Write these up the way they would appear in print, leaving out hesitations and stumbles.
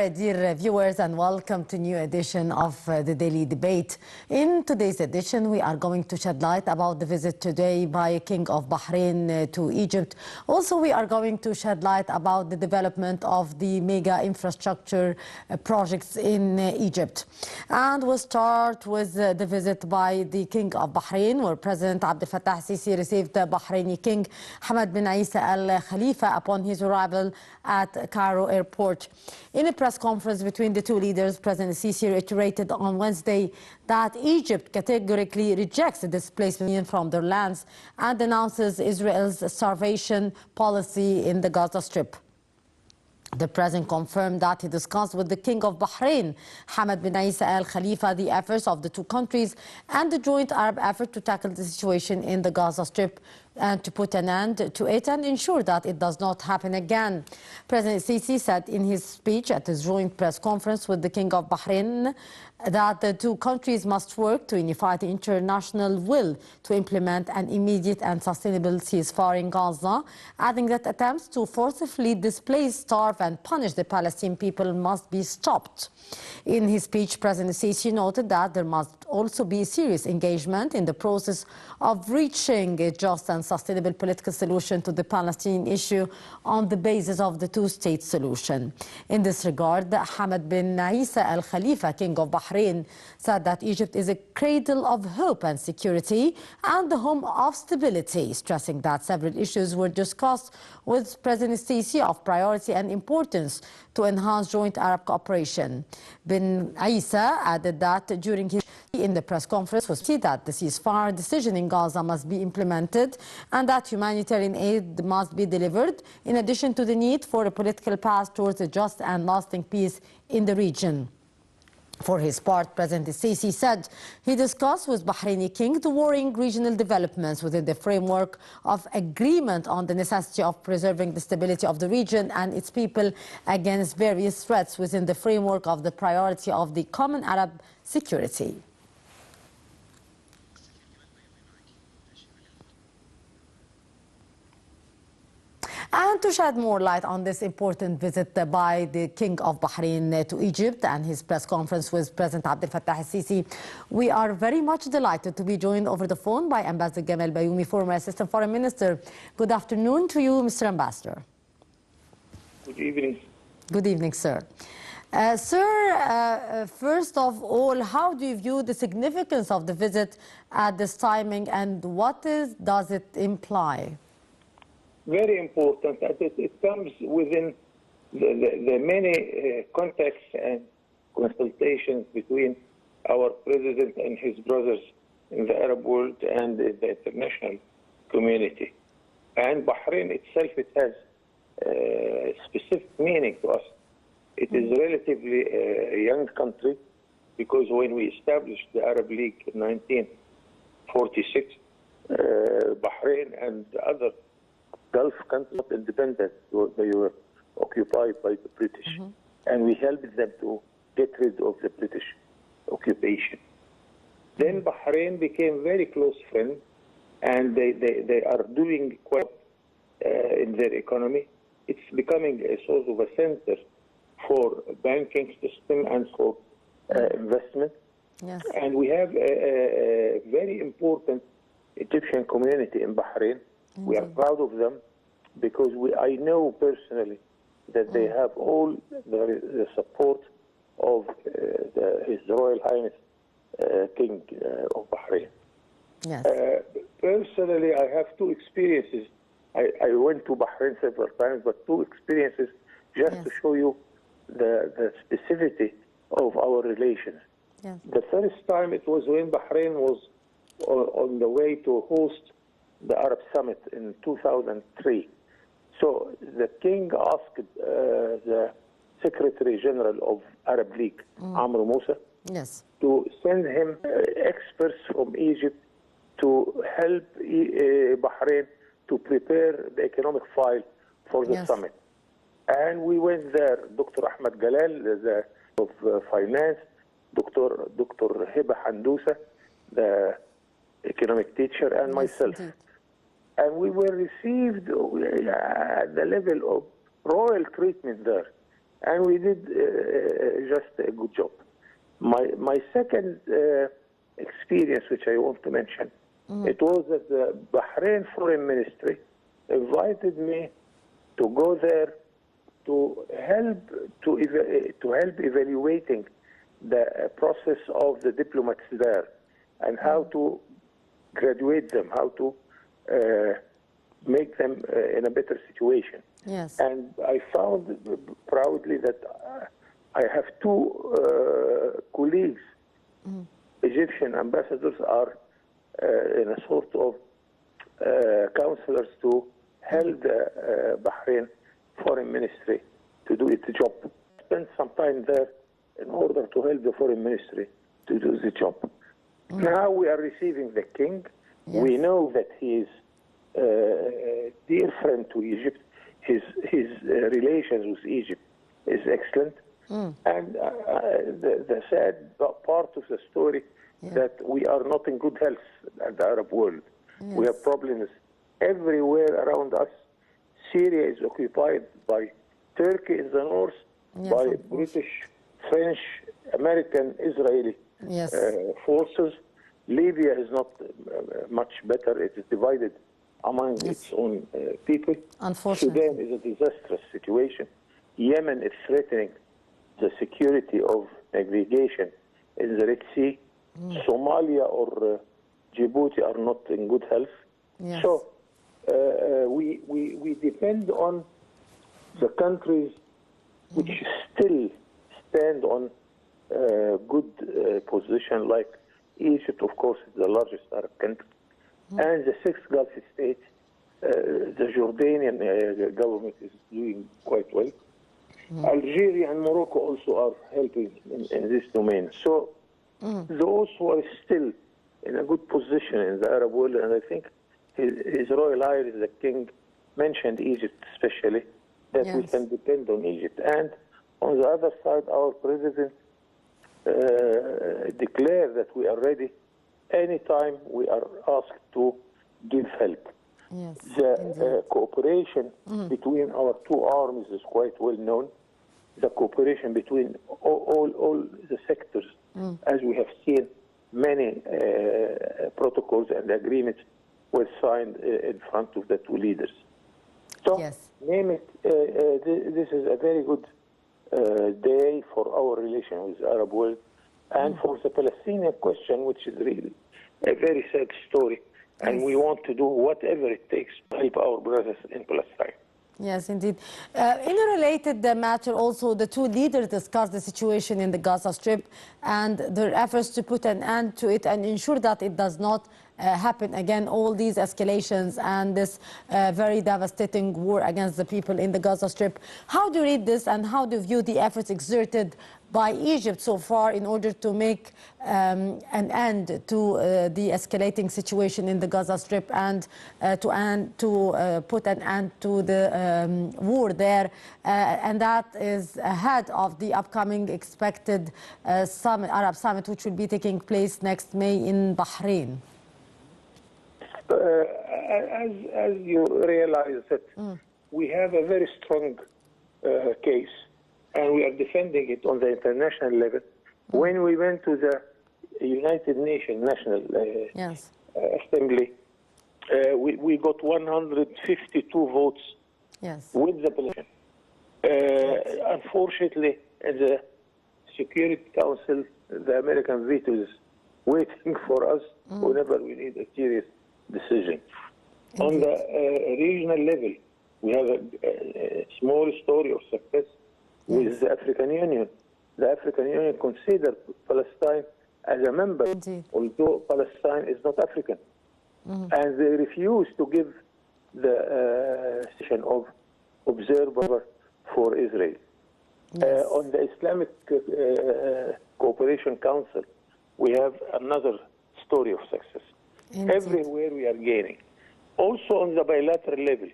dear viewers, and welcome to a new edition of the Daily Debate. In today's edition, we are going to shed light about the visit today by King of Bahrain to Egypt. Also, we are going to shed light about the development of the mega infrastructure projects in Egypt. And we'll start with the visit by the King of Bahrain, where President Abdel Fattah al-Sisi received the Bahraini King Hamad bin Isa Al Khalifa upon his arrival at Cairo Airport. In a press conference between the two leaders, President Sisi reiterated on Wednesday that Egypt categorically rejects the displacement from their lands and denounces Israel's starvation policy in the Gaza Strip. The president confirmed that he discussed with the King of Bahrain, Hamad bin Isa Al Khalifa, the efforts of the two countries and the joint Arab effort to tackle the situation in the Gaza Strip and to put an end to it and ensure that it does not happen again. President Sisi said in his speech at his joint press conference with the King of Bahrain that the two countries must work to unify the international will to implement an immediate and sustainable ceasefire in Gaza, adding that attempts to forcibly displace, starve and punish the Palestinian people must be stopped. In his speech, President Sisi noted that there must also be serious engagement in the process of reaching a just and sustainable political solution to the Palestinian issue on the basis of the two-state solution. In this regard, Hamad bin Isa Al Khalifa, King of Bahrain, said that Egypt is a cradle of hope and security and the home of stability, stressing that several issues were discussed with President Sisi of priority and importance to enhance joint Arab cooperation. Bin Isa added that during his in the press conference was that the ceasefire decision in Gaza must be implemented and that humanitarian aid must be delivered, in addition to the need for a political path towards a just and lasting peace in the region. For his part, President Sisi said he discussed with Bahraini King the worrying regional developments within the framework of agreement on the necessity of preserving the stability of the region and its people against various threats within the framework of the priority of the common Arab security. And to shed more light on this important visit by the King of Bahrain to Egypt and his press conference with President Abdel Fattah al-Sisi, we are very much delighted to be joined over the phone by Ambassador Gamal Bayoumi, former Assistant Foreign Minister. Good afternoon to you, Mr. Ambassador. Good evening. Good evening, sir. Sir, first of all, how do you view the significance of the visit at this timing and what does it imply? Very important. It comes within the many contacts and consultations between our president and his brothers in the Arab world and the international community. And Bahrain itself, it has specific meaning to us. It is relatively a young country because when we established the Arab League in 1946, Bahrain and other Gulf countries not independent, they were occupied by the British, and we helped them to get rid of the British occupation. Then Bahrain became very close friends, and they are doing quite in their economy. It's becoming a sort of a center for banking system and for investment. Yes. And we have a very important Egyptian community in Bahrain. We are proud of them because I know personally that they have all the support of His Royal Highness King of Bahrain. Yes. Personally, I have two experiences. I went to Bahrain several times, but two experiences just to show you the specificity of our relations. Yes. The first time it was when Bahrain was on the way to host the Arab Summit in 2003. So the king asked the Secretary General of Arab League, Amr Moussa, Yes. to send him experts from Egypt to help Bahrain to prepare the economic file for the summit. And we went there, Dr. Ahmed Galal, the of finance, Dr. Hiba Handousa, the economic teacher, and myself. Indeed. And we were received at the level of royal treatment there. and we did just a good job. My second experience, which I want to mention, it was that the Bahrain Foreign Ministry invited me to go there to help evaluating the process of the diplomats there and how to graduate them, how to make them in a better situation. Yes. And I found proudly that I have two colleagues, Egyptian ambassadors, are in a sort of counselors to help the Bahrain Foreign Ministry to do its job. Spent some time there in order to help the Foreign Ministry to do the job. Now we are receiving the king. Yes. We know that he is a dear friend to Egypt. His relations with Egypt is excellent. And the sad part of the story that we are not in good health at the Arab world. Yes. We have problems everywhere around us. Syria is occupied by Turkey in the north, by British, French, American, Israeli forces. Libya is not much better. It is divided among its own people. Unfortunately. Sudan is a disastrous situation. Yemen is threatening the security of navigation in the Red Sea. Somalia or Djibouti are not in good health. Yes. So we depend on the countries which still stand on good position, like Egypt, of course, is the largest Arab country, and the 6 Gulf states. The Jordanian government is doing quite well. Algeria and Morocco also are helping in this domain. So those who are still in a good position in the Arab world, and I think His Royal Highness the King mentioned Egypt especially, that we can depend on Egypt. And on the other side, our president declared that we are ready anytime we are asked to give help. Yes, the cooperation between our two armies is quite well known. The cooperation between all the sectors, as we have seen, many protocols and agreements were signed in front of the two leaders. So, name it, this is a very good day for our relation with the Arab world, and for the Palestinian question, which is really a very sad story. And we want to do whatever it takes to help our brothers in Palestine. Yes, indeed. In a related matter, also, the two leaders discussed the situation in the Gaza Strip and their efforts to put an end to it and ensure that it does not happen again. All these escalations and this very devastating war against the people in the Gaza Strip. How do you read this, and how do you view the efforts exerted by Egypt so far in order to make an end to the escalating situation in the Gaza Strip and to put an end to the war there, and that is ahead of the upcoming expected Arab Summit, which will be taking place next May in Bahrain? As you realize that we have a very strong case, and we are defending it on the international level. When we went to the United Nations National Assembly, we got 152 votes with the Palestinians. Unfortunately, in the Security Council, the American veto is waiting for us whenever we need a serious decision. On the regional level, we have a small story of success with the African Union. The African Union considers Palestine as a member, although Palestine is not African. And they refuse to give the position of observer for Israel. On the Islamic Cooperation Council, we have another story of success. Everywhere we are gaining. Also on the bilateral level,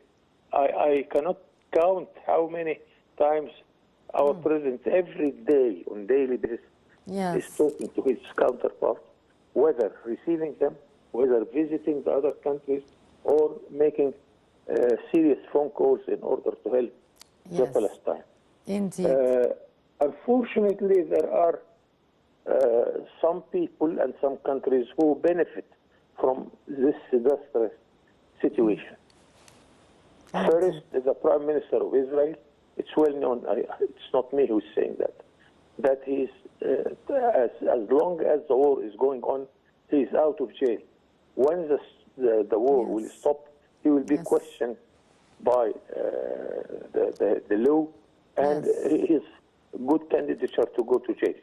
I cannot count how many times our president every day, on daily basis, is talking to his counterpart, whether receiving them, whether visiting the other countries, or making serious phone calls in order to help the Palestine. Indeed. Unfortunately, there are some people and some countries who benefit from this disastrous situation. First, the Prime Minister of Israel, it's well known, it's not me who's saying that he's, as long as the war is going on, he's out of jail. When the war will stop, he will be questioned by the law, and he is a good candidature to go to jail.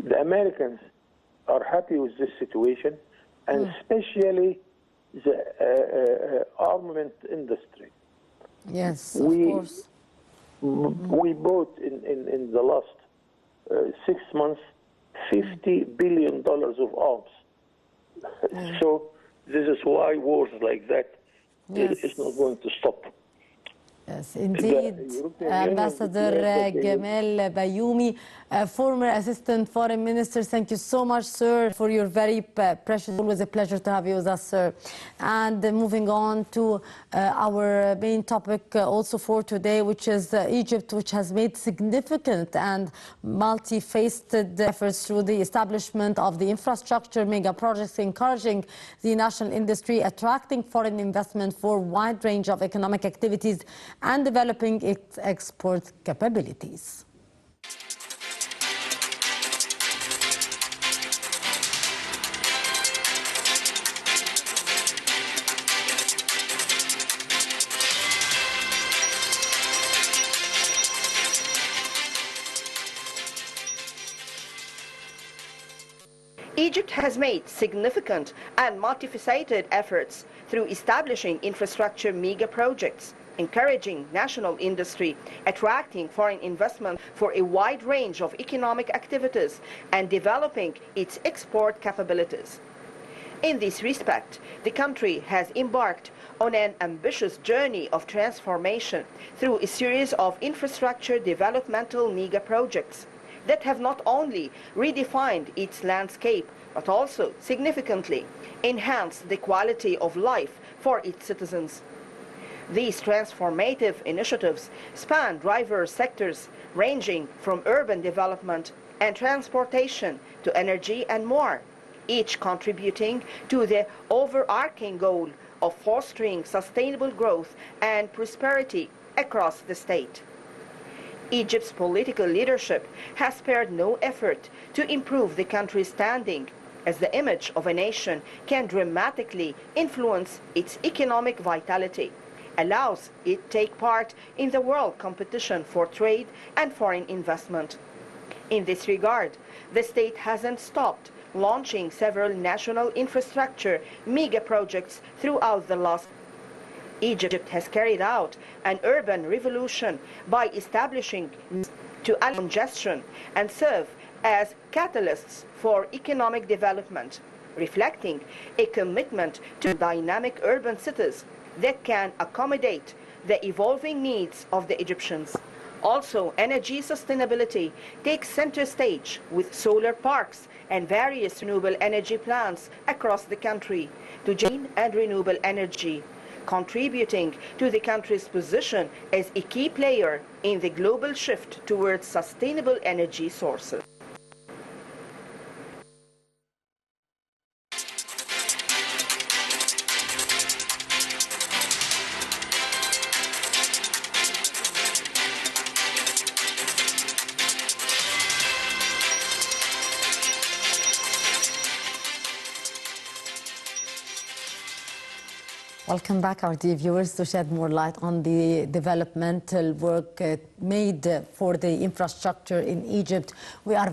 The Americans are happy with this situation, and especially the armament industry. Yes, of course. We bought in the last 6 months $50 billion of arms. So this is why wars like that is not going to stop. Yes, indeed. Ambassador Gamal Bayoumi, former Assistant Foreign Minister, thank you so much, sir, for your very precious. Always a pleasure to have you with us, sir. And moving on to our main topic also for today, which is Egypt, which has made significant and multifaceted efforts through the establishment of the infrastructure mega projects, encouraging the national industry, attracting foreign investment for a wide range of economic activities, and developing its export capabilities. Egypt has made significant and multifaceted efforts through establishing infrastructure mega projects, encouraging national industry, attracting foreign investment for a wide range of economic activities, and developing its export capabilities. In this respect, the country has embarked on an ambitious journey of transformation through a series of infrastructure developmental mega projects that have not only redefined its landscape, but also significantly enhanced the quality of life for its citizens. These transformative initiatives span diverse sectors ranging from urban development and transportation to energy and more, each contributing to the overarching goal of fostering sustainable growth and prosperity across the state. Egypt's political leadership has spared no effort to improve the country's standing, as the image of a nation can dramatically influence its economic vitality, allows it take part in the world competition for trade and foreign investment. In this regard, the state hasn't stopped launching several national infrastructure mega projects throughout the last. Egypt has carried out an urban revolution by establishing to congestion and serve as catalysts for economic development, reflecting a commitment to dynamic urban cities that can accommodate the evolving needs of the Egyptians. Also, energy sustainability takes center stage with solar parks and various renewable energy plants across the country to gain and renewable energy, contributing to the country's position as a key player in the global shift towards sustainable energy sources. Welcome back, our dear viewers, to shed more light on the developmental work made for the infrastructure in Egypt. We are